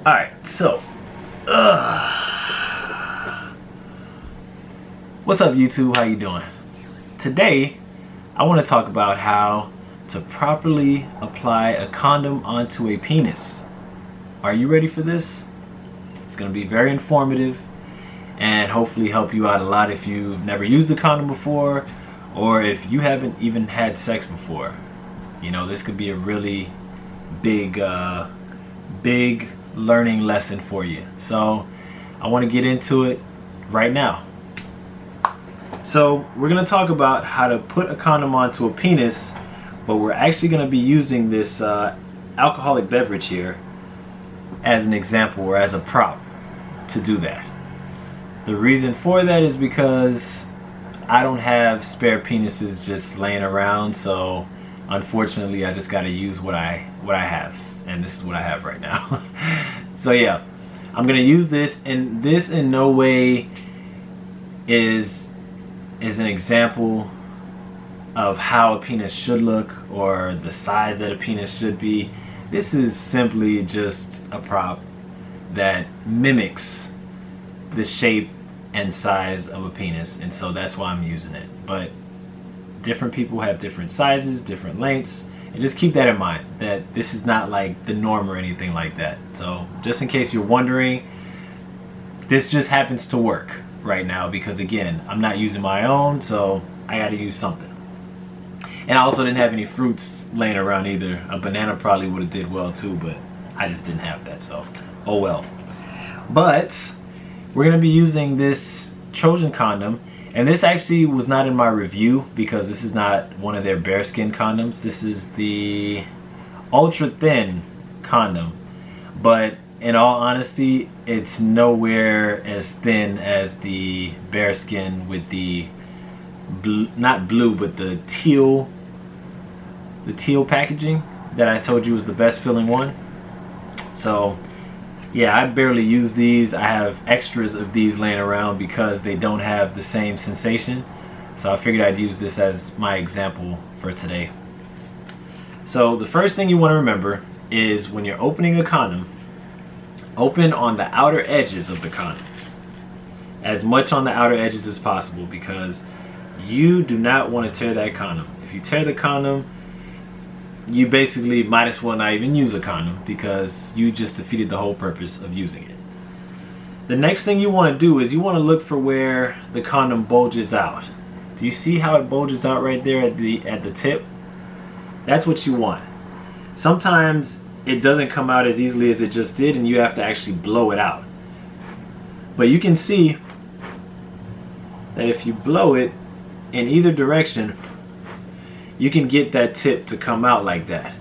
Alright, so what's up YouTube? How you doing? Today I want to talk about how to properly apply a condom onto a penis. Are you ready for this? It's going to be very informative and hopefully help you out a lot if you've never used a condom before or if you haven't even had sex before. You know, this could be a really big learning lesson for you. So I want to get into it right now. So we're going to talk about how to put a condom onto a penis, but we're actually going to be using this alcoholic beverage here as an example or as a prop to do that. The reason for that is because I don't have spare penises just laying around, so unfortunately I just got to use what I have, and this is what I have right now. So yeah, I'm gonna use this, and this in no way is an example of how a penis should look or the size that a penis should be. This is simply just a prop that mimics the shape and size of a penis, and so that's why I'm using it. But different people have different sizes, different lengths, and just keep that in mind that this is not like the norm or anything like that. So just in case you're wondering, this just happens to work right now because again, I'm not using my own, so I got to use something. And I also didn't have any fruits laying around either. A banana probably would have did well too, but I just didn't have that, so oh well. But we're gonna be using this Trojan condom, and this actually was not in my review because this is not one of their Bareskin condoms. This is the ultra thin condom, but in all honesty, it's nowhere as thin as the Bareskin with the blue, not blue, but the teal packaging that I told you was the best feeling one. So yeah, I barely use these. I have extras of these laying around because they don't have the same sensation. So I figured I'd use this as my example for today. So the first thing you want to remember is when you're opening a condom, open on the outer edges of the condom. As much on the outer edges as possible because you do not want to tear that condom. If you tear the condom, you basically might as well not even use a condom because you just defeated the whole purpose of using it. The next thing you want to do is you want to look for where the condom bulges out. Do you see how it bulges out right there at the tip? That's what you want. Sometimes it doesn't come out as easily as it just did and you have to actually blow it out. But you can see that if you blow it in either direction, you can get that tip to come out like that.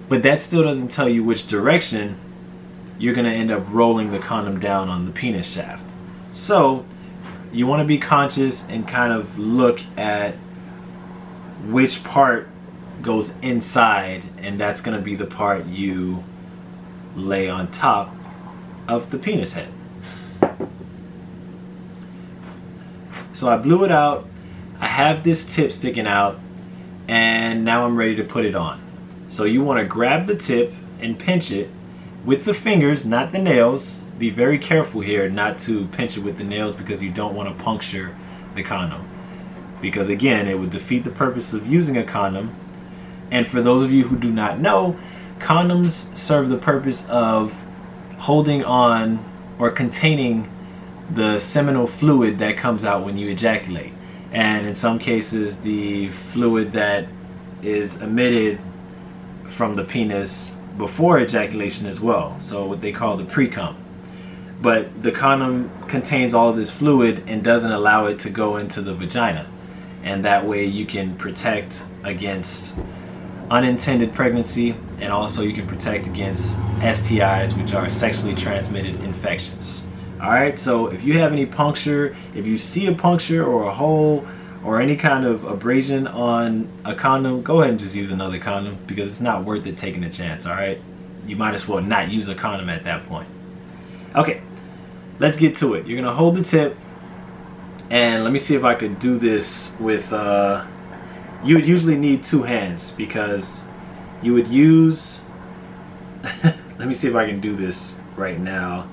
But that still doesn't tell you which direction you're going to end up rolling the condom down on the penis shaft. So you want to be conscious and kind of look at which part goes inside, and that's going to be the part you lay on top of the penis head. So I blew it out. I have this tip sticking out, and now I'm ready to put it on. So you want to grab the tip and pinch it with the fingers, not the nails. Be very careful here not to pinch it with the nails because you don't want to puncture the condom. Because again, it would defeat the purpose of using a condom. And for those of you who do not know, condoms serve the purpose of holding on or containing the seminal fluid that comes out when you ejaculate. And in some cases, the fluid that is emitted from the penis before ejaculation as well. So what they call the pre-cum. But the condom contains all of this fluid and doesn't allow it to go into the vagina. And that way you can protect against unintended pregnancy, and also you can protect against STIs, which are sexually transmitted infections. Alright, so if you have any puncture, if you see a puncture or a hole or any kind of abrasion on a condom, go ahead and just use another condom because it's not worth it taking a chance, alright? You might as well not use a condom at that point. Okay, let's get to it. You're going to hold the tip, and let me see if I could do this with, you would usually need two hands because you would use let me see if I can do this right now.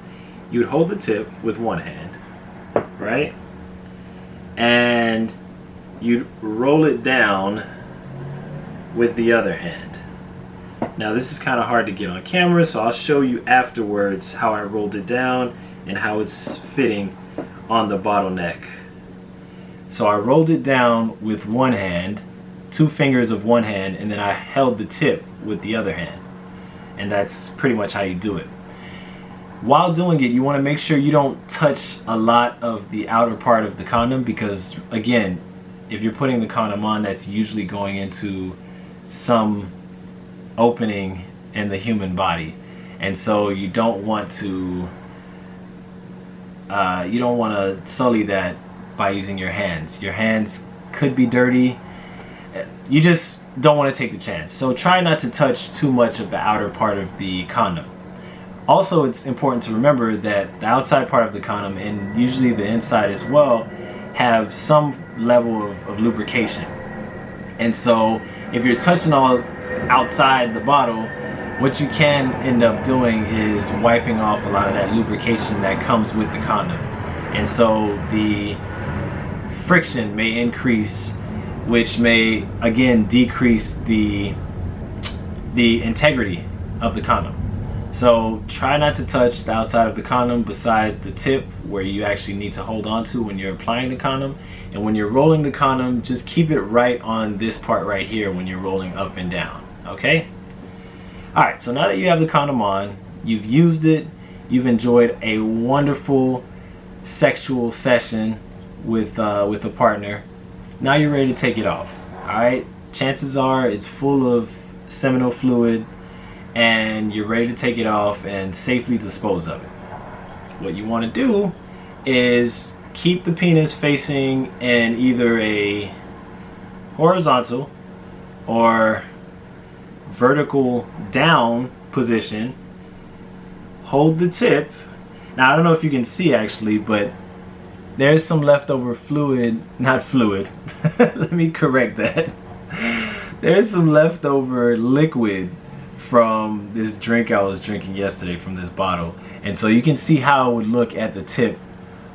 You would hold the tip with one hand, right? And you'd roll it down with the other hand. Now this is kind of hard to get on camera, so I'll show you afterwards how I rolled it down and how it's fitting on the bottleneck. So I rolled it down with one hand, 2 fingers of one hand, and then I held the tip with the other hand. And that's pretty much how you do it. While doing it, you want to make sure you don't touch a lot of the outer part of the condom, because again, if you're putting the condom on, that's usually going into some opening in the human body, and so you don't want to sully that by using your hands. Your hands could be dirty. You just don't want to take the chance. So try not to touch too much of the outer part of the condom. Also, it's important to remember that the outside part of the condom, and usually the inside as well, have some level of lubrication. And so if you're touching all outside the bottle, what you can end up doing is wiping off a lot of that lubrication that comes with the condom. And so the friction may increase, which may again decrease the integrity of the condom. So try not to touch the outside of the condom besides the tip where you actually need to hold on to when you're applying the condom. And when you're rolling the condom, just keep it right on this part right here when you're rolling up and down, okay? All right, so now that you have the condom on, you've used it, you've enjoyed a wonderful sexual session with a partner. Now you're ready to take it off, all right? Chances are it's full of seminal fluid, and you're ready to take it off and safely dispose of it. What you want to do is keep the penis facing in either a horizontal or vertical down position. Hold the tip. Now I don't know if you can see actually, but there's some leftover fluid, not fluid, let me correct that. There's some leftover liquid from this drink I was drinking yesterday from this bottle, and so you can see how it would look at the tip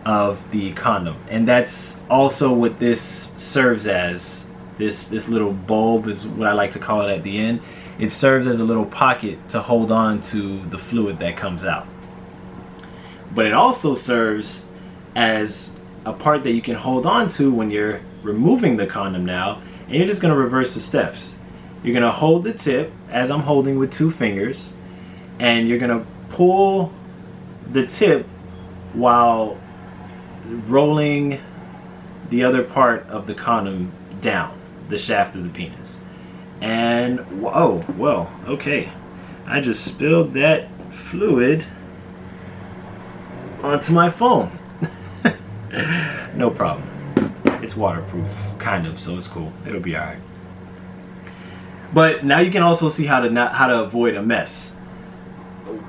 of the condom. And that's also what this serves as. This little bulb is what I like to call it at the end. It serves as a little pocket to hold on to the fluid that comes out, but it also serves as a part that you can hold on to when you're removing the condom now. And you're just going to reverse the steps. You're going to hold the tip as I'm holding with 2 fingers, and you're going to pull the tip while rolling the other part of the condom down the shaft of the penis. And whoa, well, okay, I just spilled that fluid onto my phone. No problem. It's waterproof, kind of, so it's cool. It'll be all right. But now you can also see how to avoid a mess.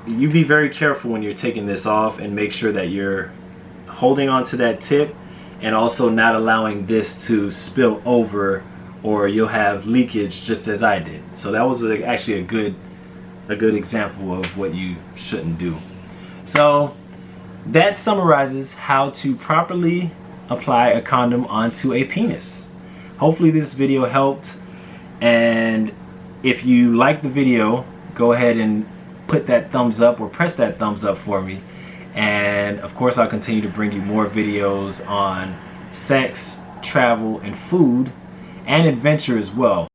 You be very careful when you're taking this off, and make sure that you're holding on to that tip and also not allowing this to spill over, or you'll have leakage just as I did. So that was actually a good example of what you shouldn't do. So that summarizes how to properly apply a condom onto a penis. Hopefully this video helped, and if you like the video, go ahead and put that thumbs up or press that thumbs up for me. And of course I'll continue to bring you more videos on sex, travel, and food, and adventure as well.